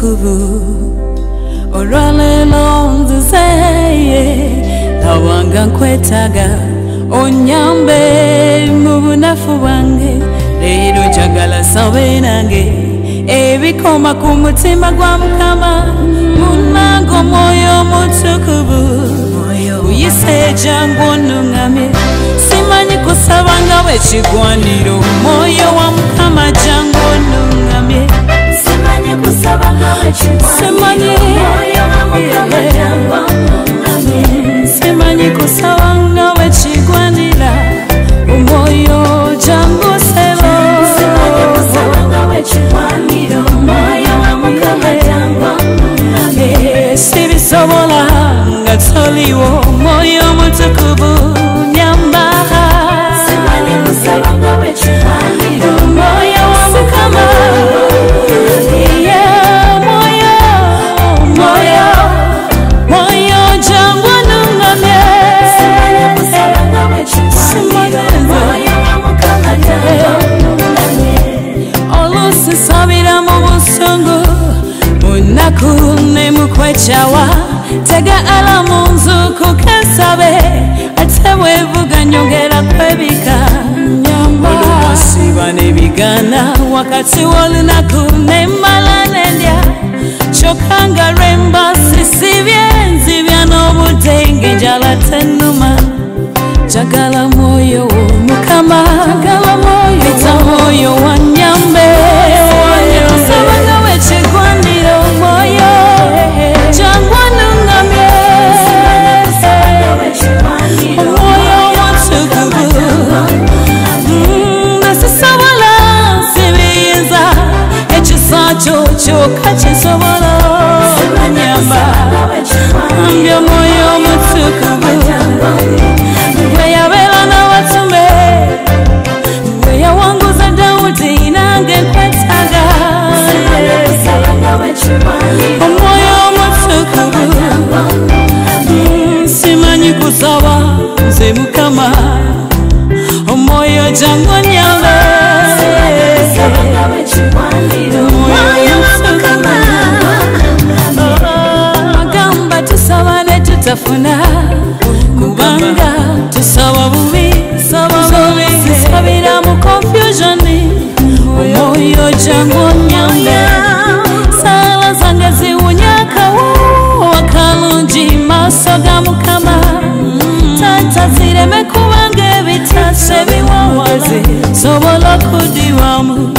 mutukuvu olwaleero nzizeye lawanga nkwetaga onyambe mu bunafu bwange leero njagala sabe nange ebikoma ku mutima gwa Mukama munango moyo mutukuvu uyise jangu onungamye simanyi kusaba nga wekigwaniro moyo wa Mukama jangu onungamye simanyi kusaba nga wekigwaniro moyo wa Mukama jangu onungamye simanyi kusaba nga wekigwanira moyo jangu sebo simanyi kusaba nga wekigwaniro moyo wa Mukama jangu onungamye sibisobola nga toliwo moyo mutukuvu nyamba simanyi kusaba nga wekigwaniro moyo wa Mukama sabira mu busungu munaku ne mukwechawa tega alamu nzuku kasabe ate wevuga nyongera kwebika nyamba oluwasiba nebigana wakati wolunaku nemmala nendya kyokanga lwemba sisibye nzibya n'obudenge njala tennuma jagala moyo Mukama jagala moyo ita moyo wanyambe sabanga wekigwaniro moyo jangwa nungamye moyo mutukuvu nasisobola sibiyinza ekisakyo kyokka kisobola nyamba ambya moyo mutukuvu weyabeera n'abatume weyawanguza Dawudi nange nkwetaga omwoyo mutukuvu simanyi kusaba nze Mukama omwoyo jangu onyambe agamba tusaba ne tutafuna kubanga tusaba bubi sisabira mu confusion omwoyo jangu onyambe sala zange ziwunyakawo wakalungi maaso ga Mukama tata zireme kubanga ebitase biwawaze sobola kudiwamu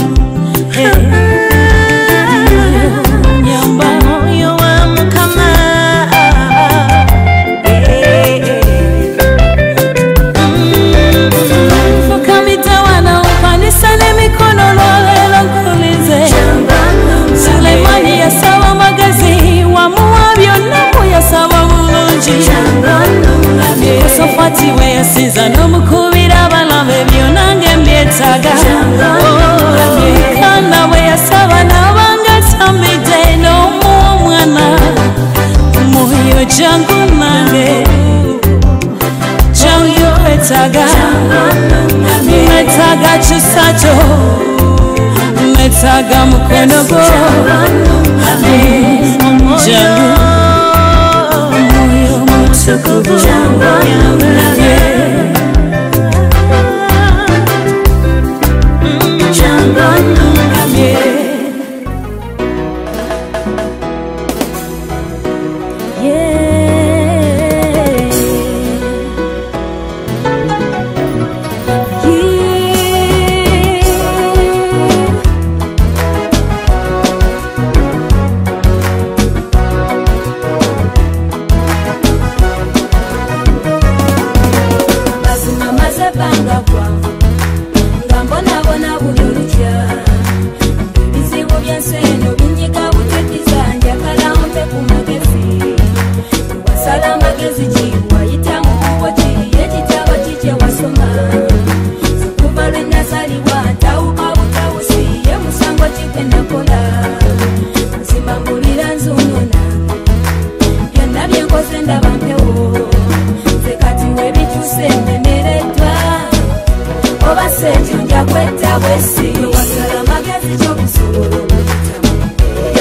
nyamba moyo wa Mukama fukamitawana ukanisa n'emikono lwaleero nkulize Sulemani yasaba magezi wamuwa byonna yasaba bulungi Yosafati we yasinza n'omukubira abalabe byonange mbyetaaga Kana we yasaba n'abanga tambidde n'omuwa omwana moyo jangu nange jangu kwetaaga netaaga kisakyo netaaga mukono gwo jangu moyo mutukuvu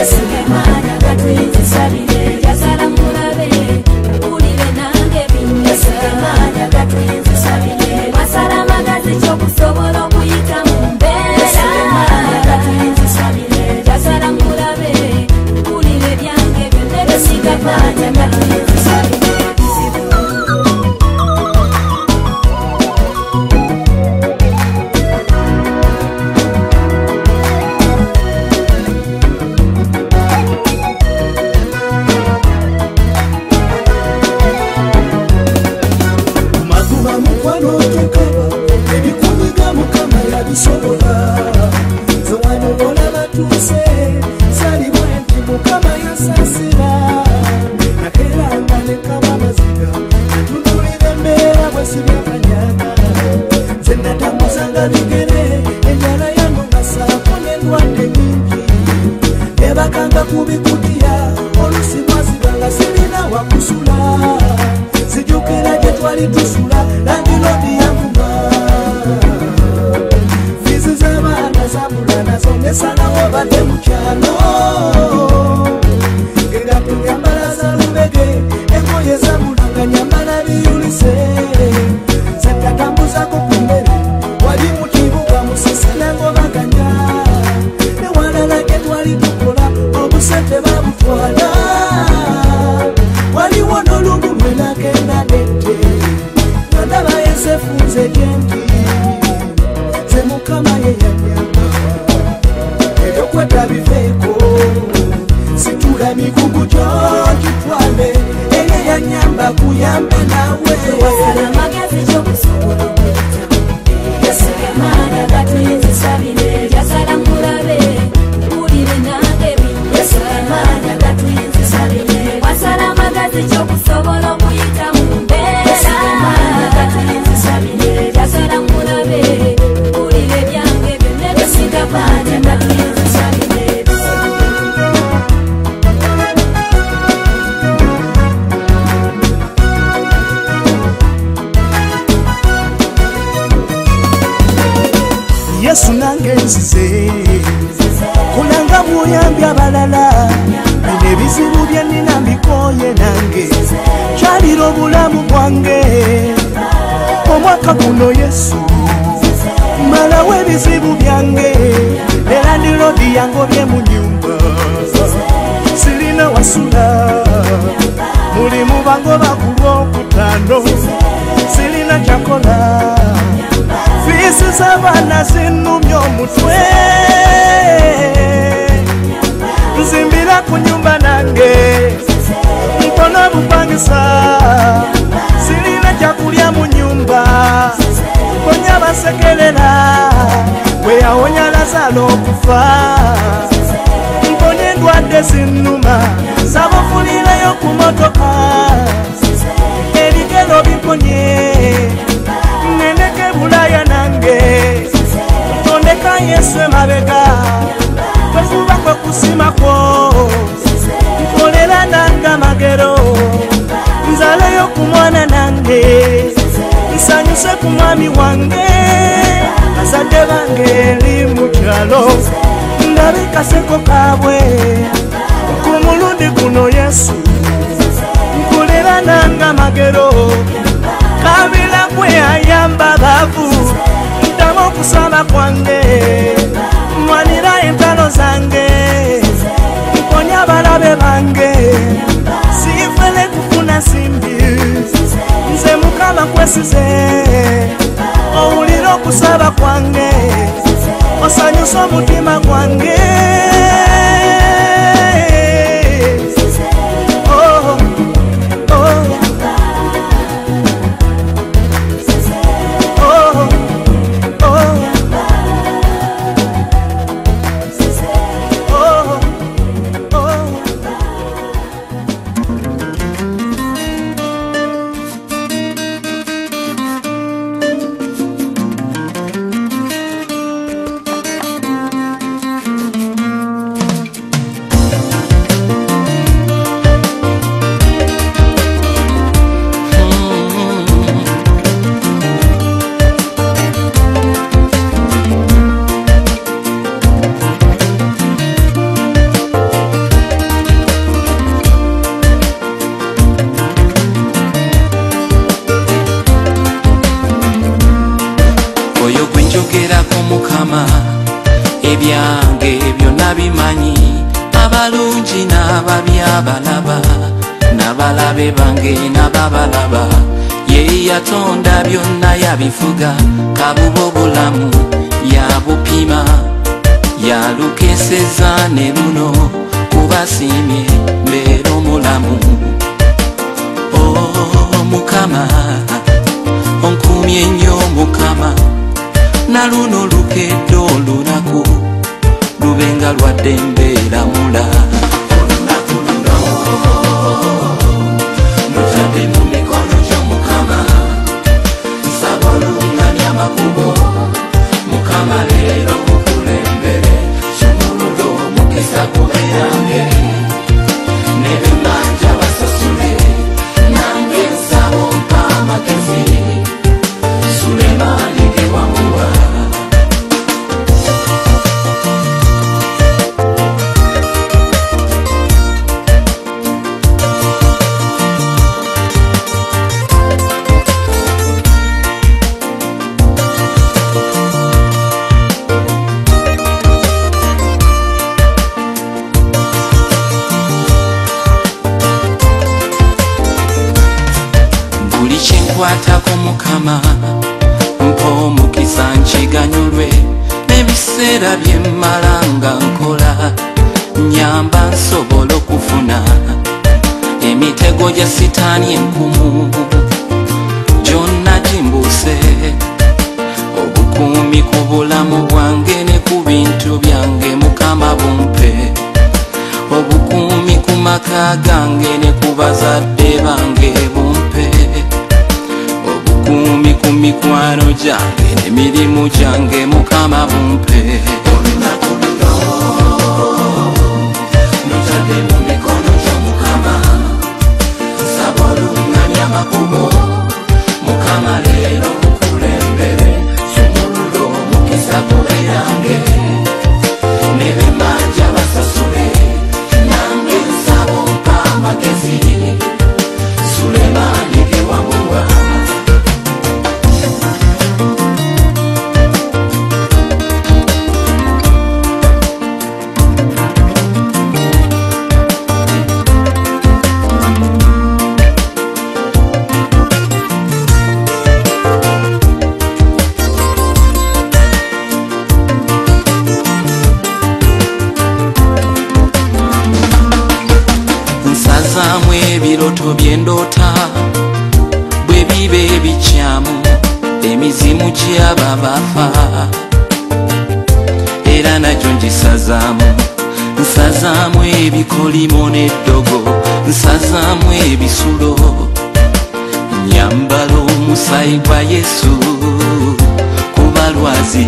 Yesugemanya gatuyinzisabire njagala mulabe mpulire nange binne Yesugemanya gatuyinzisabire wasala amagazi ky'okusobola okuyita mu mbeera Yesugemanya gatuyinzisabire njagala mulabe mpulire byange byonna Yesugemanya gatuyinzisabire kubikutia olusi mwazibanga sirina wakusula sijukira gye twali tusula langilodi yavuma fizi z'abaana zabula nazo nesalawo badde mu kyalo engatto nyambala za lubege engoye zabulanga nyambala biyulise zetatambuzaako ku mmere wali mu kibuga musisina ngobaganya newalala gye twali tukola obusente babutwala waliwo n'olumu lwe nagenda nette nga ndaba yesefunze gyendi ze mukama ye yanyamba ebyokweta biveeko situla migugu gyo gitwale eye yanyamba kuyambe nawe wasala amagazi gy'okusobola okuyita Yesugemanya gatuyinzisabire njagala mulabe mpulire nange binne Yesugemanya gatuyinzisabire wasala amagazi gy'okusobola okuyita mu mbeera Yesugemanya gatuyinzisabire njagala mulabe mpulire byange byonna Yesugemanya gatuyinzisabire Yesu nange nzize kulanga muyambye abalala bino ebizibu bye nnina mbikooye nange kyalira obulamu bwange omwaka guno Yesu malawo ebizibu byange era ndirodi yangobye mu nyumba sirina wasula mulimu bangoba ku lwokutaano sirina kyakola fiisi z'abaana zinnumya omutwe nzimbira ku nyumba nange mpona bupangisa sirina kyakulya mu nyumba mponya basekerera bwe yawonya Lazalo okufa mponya endwadde zinnuma zabafulirayo ku motoka ebigero bimponye neneke bulaya nange tondeka Yesu emabega kwefuba kwe kusima kwo nkolera nange amagero nzaleyo ku mwana nange nsanyuse ku mwami wange bazadde bange eri mu kyalo ndabe kaseko kaabwe ku mulundi guno Yesu nkolera nange amagero kabila kwe ayamba bavu ntamu okusaba kwange mwanira entalo zange mponya abalabe bange sifele kufuna simbi nze mukama kwesize owulira okusaba kwange osanyusa omutima gwange abalungi n'ababi abalaba n'abalabe bange n'ababalaba ye yatonda byonna yabifuga kabuba obulamu yabupima yalukeseza ne luno kubasiimye mbeera omulamu Mukama onkumye nnyo Mukama na luno lukedde olunaku lubenga lwadde mbeera mula olunaku luno lutadde mu mikono gyo Mukama nsaba oluŋŋamya amakubo Mukama leero mukulembere kimululo mukisa kube yange nebimanja basasule nange nsaba ompa amagezi Sulemani ge wamuwa Kwatako Mukama mpa omukisa nkiganyulwe n'ebiseera bye mmala nga nkola nyamba nsobola okufuna emitego gya sitaani enkumu gyonna gimbuse obukuumi ku bulamu bwange ne ku bintu byange Mukama bumpe obukuumi ku maka gange ne ku bazadde bange bumpe Kumi kumikwano jange n'emirimu gyange Mukama bumpe olunaku luno lutadde mu mikono gyo Mukama nsaba oluŋŋamya amakubo Mukama leero mukulembere kimululo mukisa kube yange n'ebimanja basasule nange nsaba ompa amagezi Sulemani ge wamuwa ebiroto byendoota bwe biba ebikyamu emizimu gy'aba bafa era nagyo ngisazaamu nsazaamu ebikolimo n'eddogo nsazaamu ebisulo nyambala omusaayi gwa Yesu ku balwazi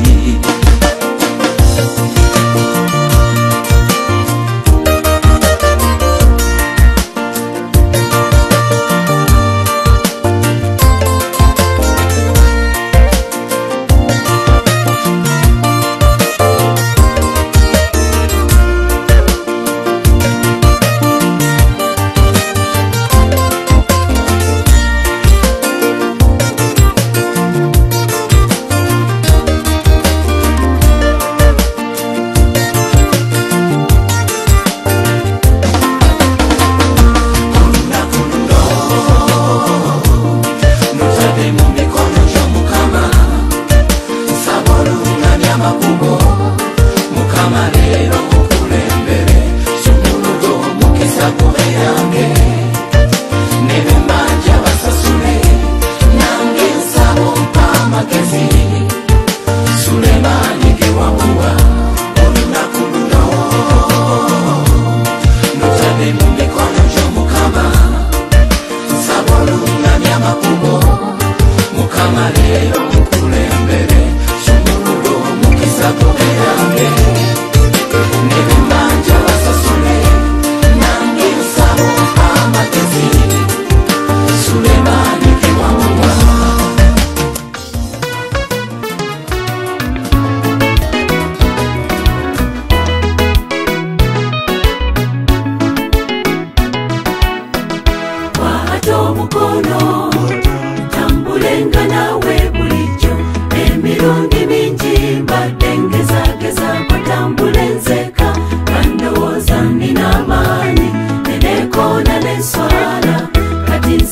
Mbadde ngezageza kwatambula enzeka kandowoza nina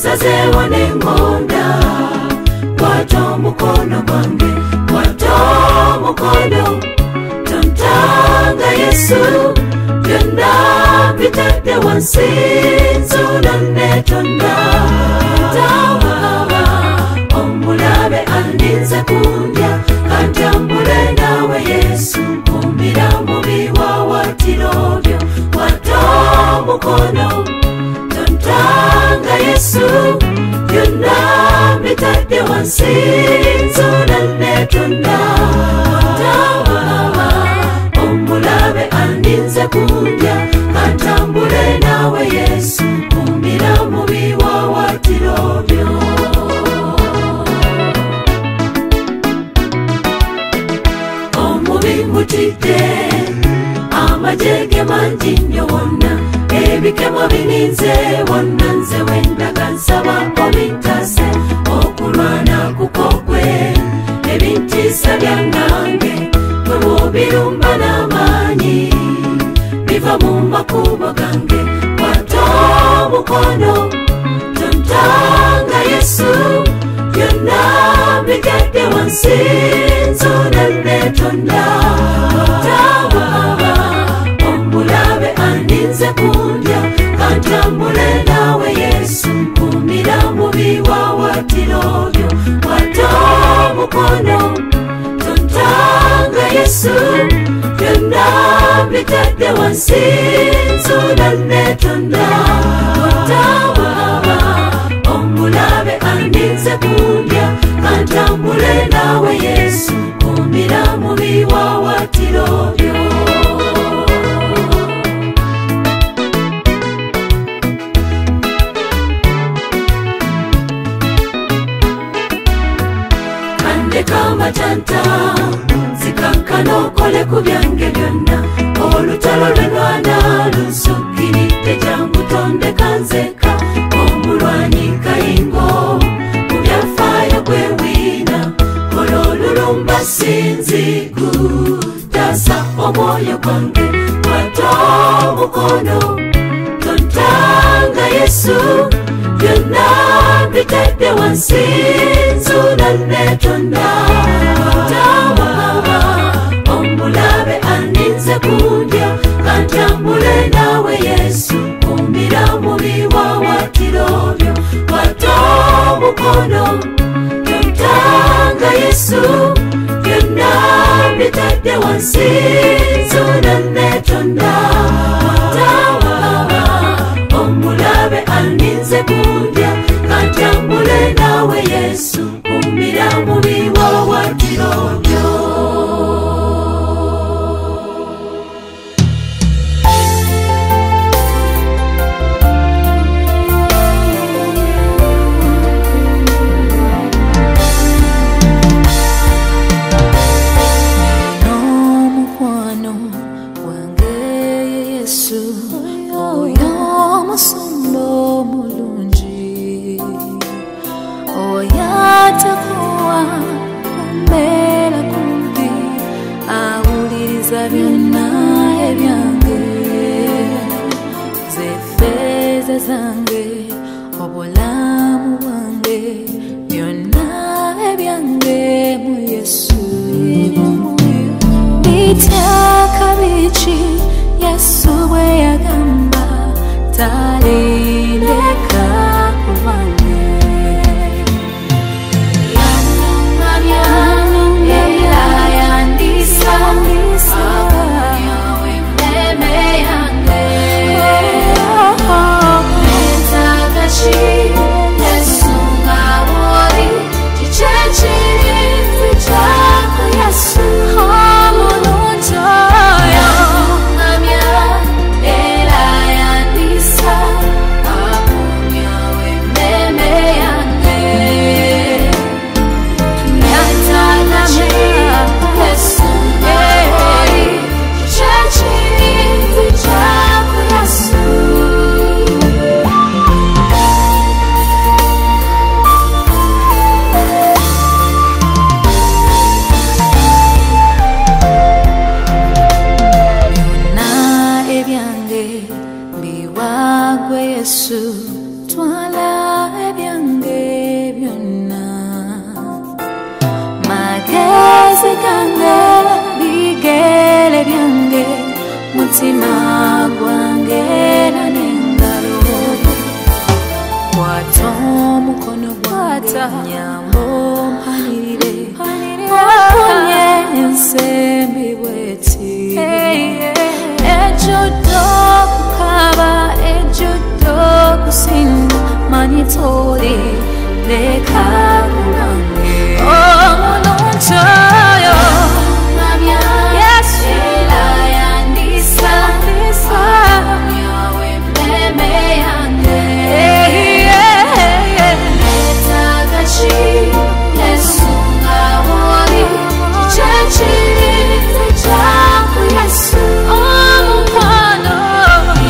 nsazeewo n'engonda kwata omukono gwange kwata omukono tontanga Yesu byonna bitadde wansi nzuula netonda ntawaba omulabe andinze kundya kantambule nawe Yesu kumbira mu biwawatiro byo kwata omukono tontanga Yesu byonna bitadde wansi nzuula netonda ntawaba omulabe andinze kundya kantambule nawe Yesu kumbira mu biwawatiro byo omubi mutidde amajege mangi nnyo wonna ebikemo bininze wonna nze wendaga nsaba obintase okulwana kukokwe ebintiisa byangange bwe bwobirumba n'amaanyi biva mu makubo gange kwata omukono tontanga Yesu byonna bitadde wansi nzuula netonda ntawaba omulabe andinze kundya kantambule nawe Yesu kumbira mu biwawatiro byo kwata omukono tontanga Yesu byonna bitadde wansi nzuula netonda ntawaba omulabe andinze kundya kantambule nawe Yesu kumbira mu biwawatiro byo kandeka amatanta zikankana okole ku byange byonna olutalo lwenwana lunsukkiridde jangu tondeka nzeka omulwanyi kayingo mu byafaayo gwewiina kola olulumba sinzigu tasa omwoyo gwange kwata omukono tontanga Yesu byonna bitadde wansi nzuula netonda ntawaba omulabe andinze kundya kantambule nawe Yesu kumbira mu biwawatiro byo kwata omukono tontanga Yesu byonna bitadde wansi nzuula netonda ntawaba omulabe andinze kundya kantambule nawe Yesu kumbira mu biwawatiro byo n'omukwano gwange Yesu oyo omusumba omulungi oyatakuwa kumbeera kumbi awuliriza byonna ebyange zeffeeza zange obulamu bwange byonna ebyange mu Yesu bityaka biki Yesu bwe yagamba talindeka kubange yanungamya yandisa akunyawe mmeme yange nenzagashi Yesu nga bwoli kikyekirizi kyako Yesu omulungi oyo yanungamya era yandisa nyambo mpanire okunye ensembi bweti ejodo kukaba ejodo kusinda manitori leka kurange omunonchoyo Yesu yandisa nyawe meme yange letagachi Yesu ngawori chichachiri changu Yesu omukwano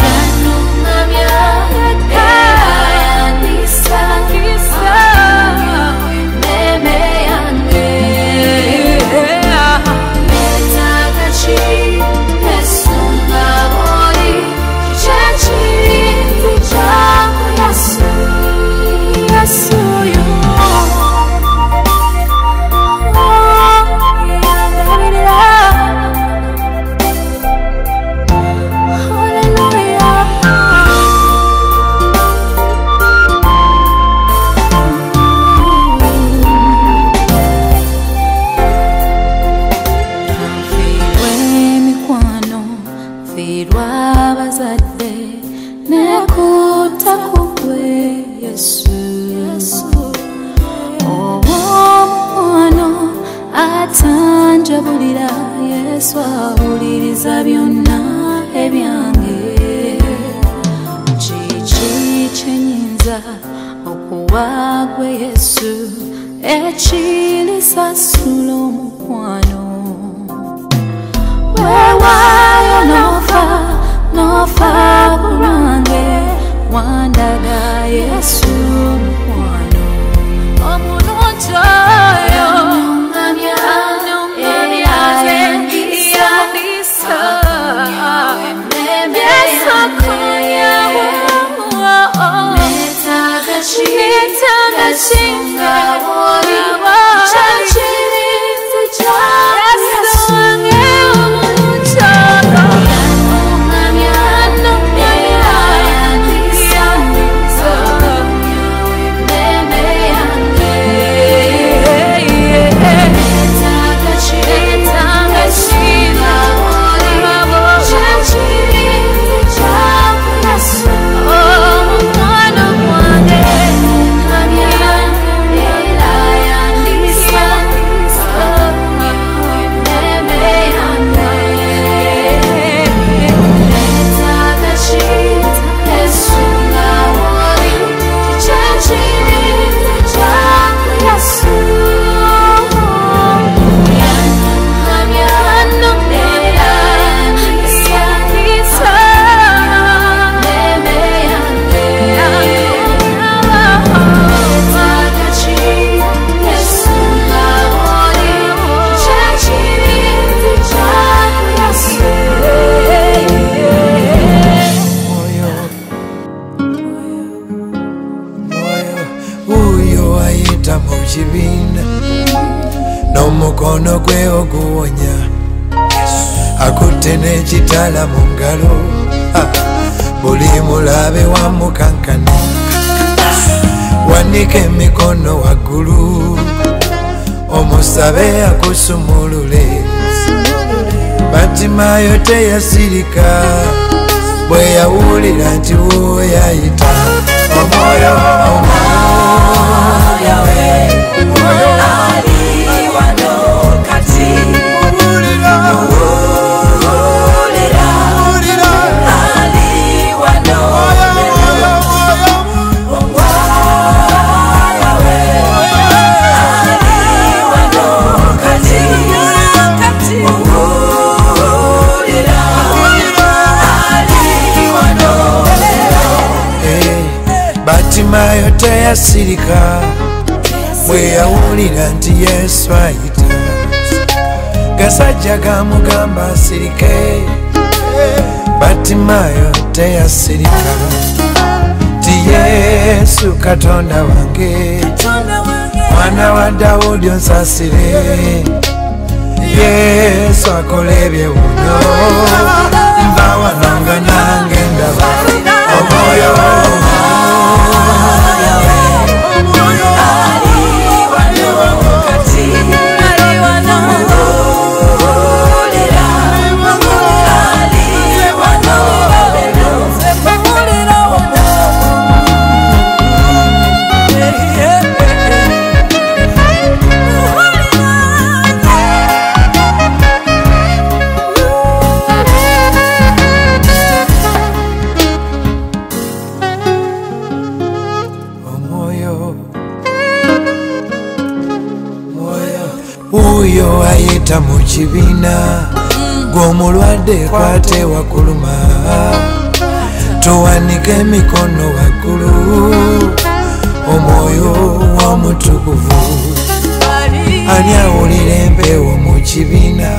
yanungamya yandisa nyawe meme yange letagachi Yesu ngawori chichachiri changu Yesu Yesu atanjabulira Yesu awuliriza byonna ebyange kiki kyenyinza okuwa gwe Yesu ekirisasula omukwano weewaayo n'ofa bulwange wandaga Yesu omukwano omulungi oyo n'omukono gwe oguwonya akutte n'ekitala mu ngalo buli mulabe wamukankana wanika emikono waggulu omusabe akusumulule Batimayo teyasirika bwe yawulira nti wuwo yayita omwoyo Batimayo teyasirika bwe yawulira nti Yesu ayita gasajja gamugamba asirike Batimayo teyasirika ti Yesu Katonda wange mwana wa Dawudi onsasire Yesu akola ebyewuunyo nva wananga nange ndaba omwoyo yita mu kibiina gw'omulwadde kwate wakuluma towanika emikono waggulu omwoyo w'omutukuvu ani awulira empewo mu kibiina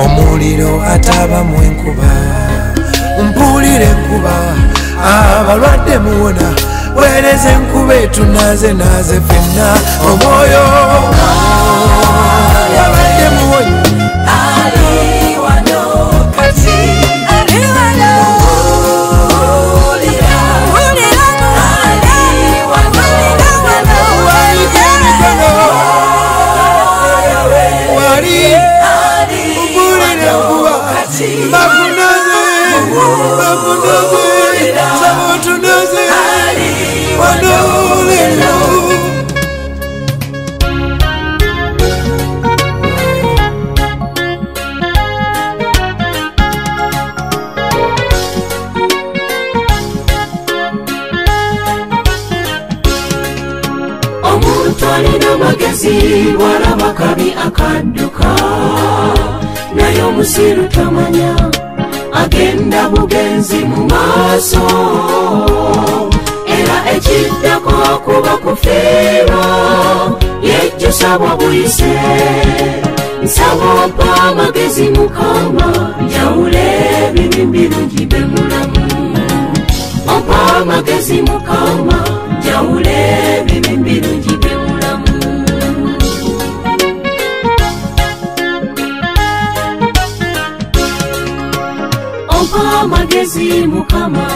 omuliro atabamu enkuba mpuulira enkuba abalwadde muwona weereza enkuba etunaze naze fenna omwoyo abalwadde muwona walaba kabi akadduka naye omusiru tamanya agenda bugenzi mu maaso era ekiddako kuba kufiirwa yejjusa bwa buyise nsaba ompa amagezi mukama njawule ebibi birungi be mulamu ompa amagezi mukama njawule ebibi birungi be mulamu amagezi mukama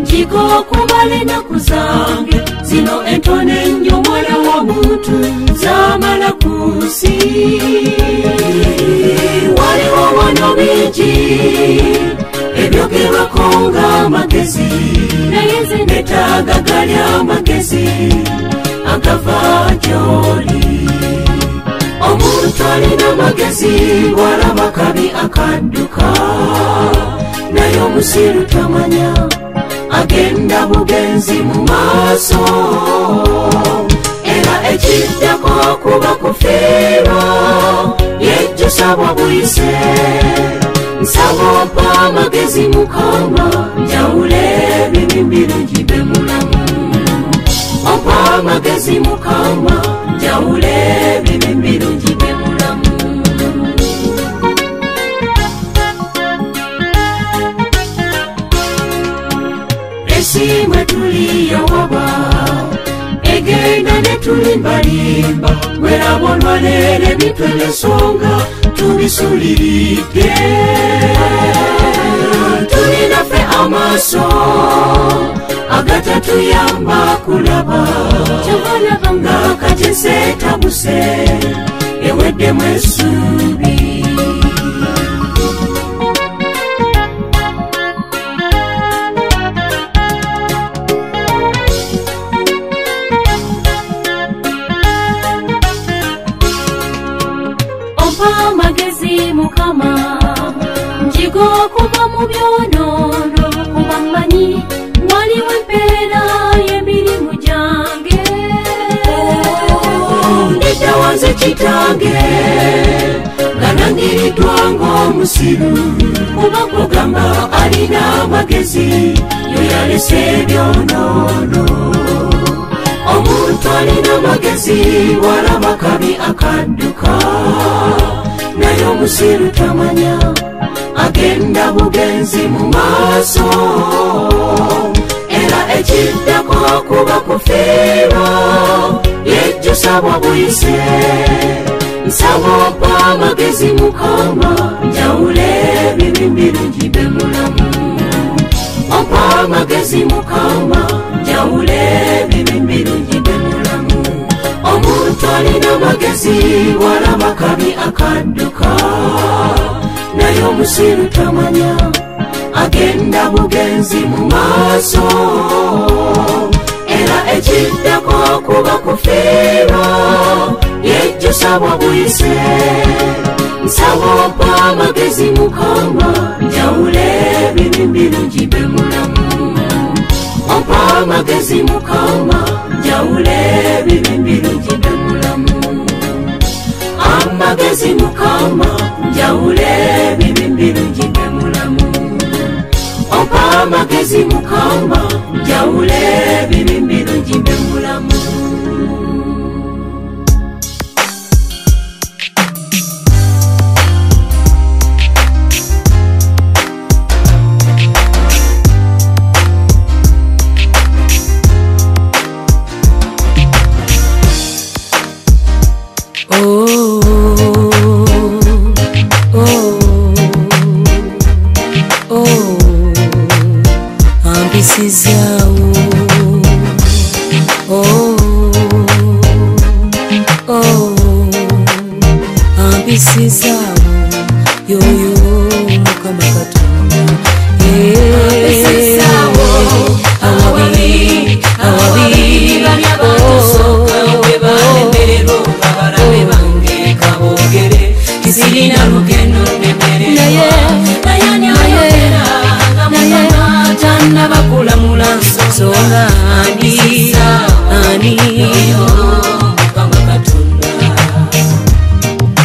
njigo okubala ennaku zange zino entone ennyo mwana w'omuntu zamala ku nsi waliwo wano bingi ebyogerwako ng'amagezi naye nze netaaga gali amagezi agava gy'oli omuntu alina amagezi walaba kabi akadduka naye omusiru tamanya agenda bugenzi mu maaso era ekiddako kuba kufiirwa yejjusa bwa buyise nsaba ompa amagezi mukama njawule ebibi birungi be mulamu ompa amagezi mukama njawule ebibi birungi be mulamu esimwe tuliyawaba egenda netulimbalimba werabonwa lere bitwelesonga tubisuliridde tulinafe amaaso agatatuyamba kulaba kyabalaba ng'akajeseetabuse eweddemu essuubi mukama njigo okuva mu byonono kuba mmanyi waliwo empeera y'emirimu gyange nitawanze kitange nga nangiriddwa ng'omusiru kuba kugamba alina amagezi yo yalese ebyonono omuntu alina amagezi walaba kabi akadduka naye omusiru tamanya agenda bugenzi mu maaso era ekiddako kuba kufiirwa yejjusa bwa buyise nsaba ompa amagezi mukama njawule ebibi birungi be mulamu ompa amagezi mukama njawule ebibi birungi be mulamu omuntu alina amagezi walaba kabi akadduka naye omusiru tamanya agenda bugenzi mu maaso era ekiddako kuba kufiirwa yejjusa bwa buyise nsaba ompa amagezi mukama njawule ebibi birungi be mulamu ompa amagezi mukama njawule ebibi birungi be mulamu amagezi amagezi mukama njawule ebibi birungi mbe mulamu ompa amagezi mukama njawule ebibi birungi mbe mulamu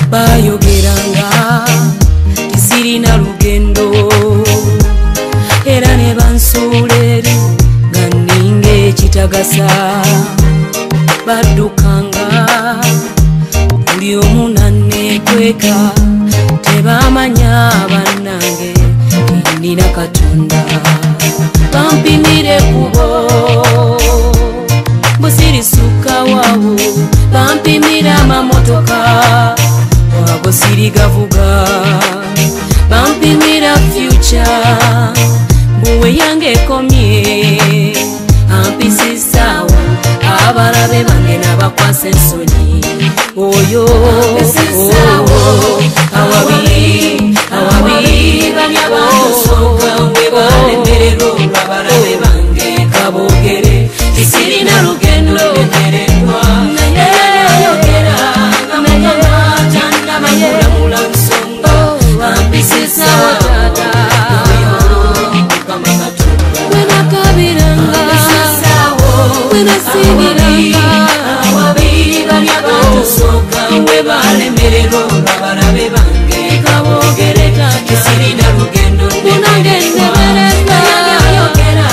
bayogeranga tisirina lugendo era ne bansuuleri nga ninga ekitagasa baddukanga buli omu nanneekweka tebamanya bannange nina Katonda bampimire kubo busirisuka wawo bampimira amamotoka wago sirigavuga bampimira future buwe yange komye ampisisaawo abalabe bange n'abakwasa ensonyi oyo awabi banya bantusoka we balemerera olw'abalabe bange kabogere tisirina lugendo lulemererwa ayogera nga mukama tannabamulamula nsonga ampisisaawo taata mukama Katonda wenakabiranga wenasibiranga awabi banya bantusoka we balemerera olw'abalabe bange kabogere tisirina lugendo lulemererwa ayogera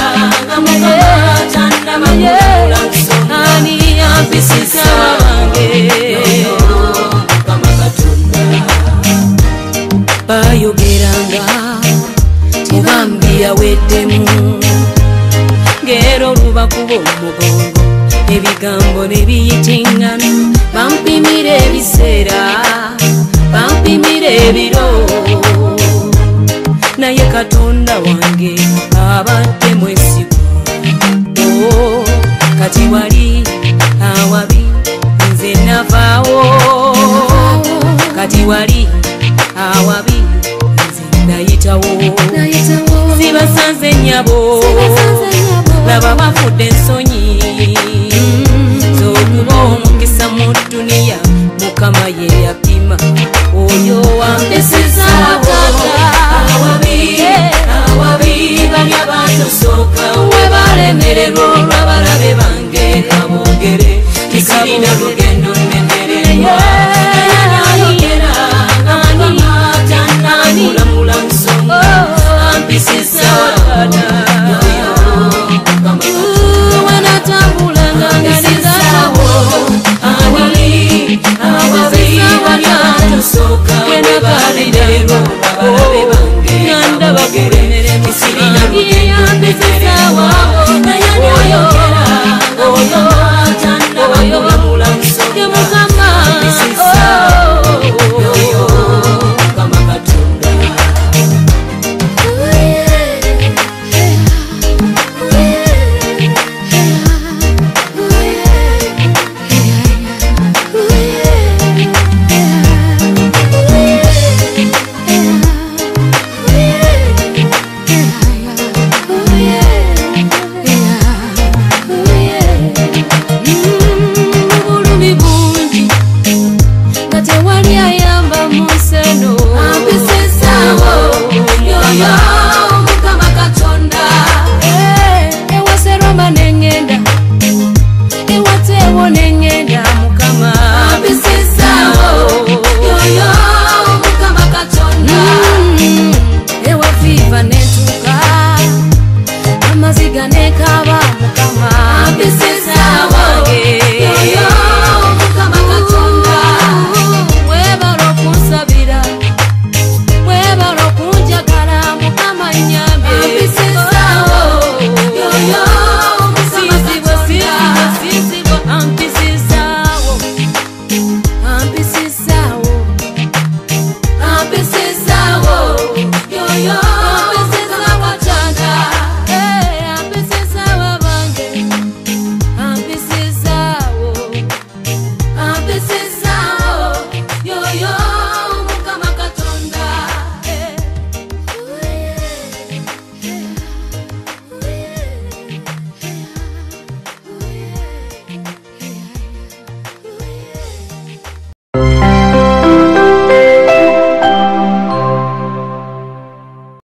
nga mukama tannabamulamula nsonga ampisisaawo bange bayogeranga tebambi yaweddemu ngero lubakuba omugongo ebigambo nebiyitingana bampimira ebiseera bampimira ebiro naye Katonda wange abadde mwesigwa kati wali awabi nze navaawo kati wali awabi nze nayitawo zibasanze nnyabo laba bafudde ensonyi z'okuba omukisa mu dduniya mukama ye yapima oyo wampesezaawo awabi balya bantusooka we balemererwa olw'abalabe bange kabogere tisirina lugendo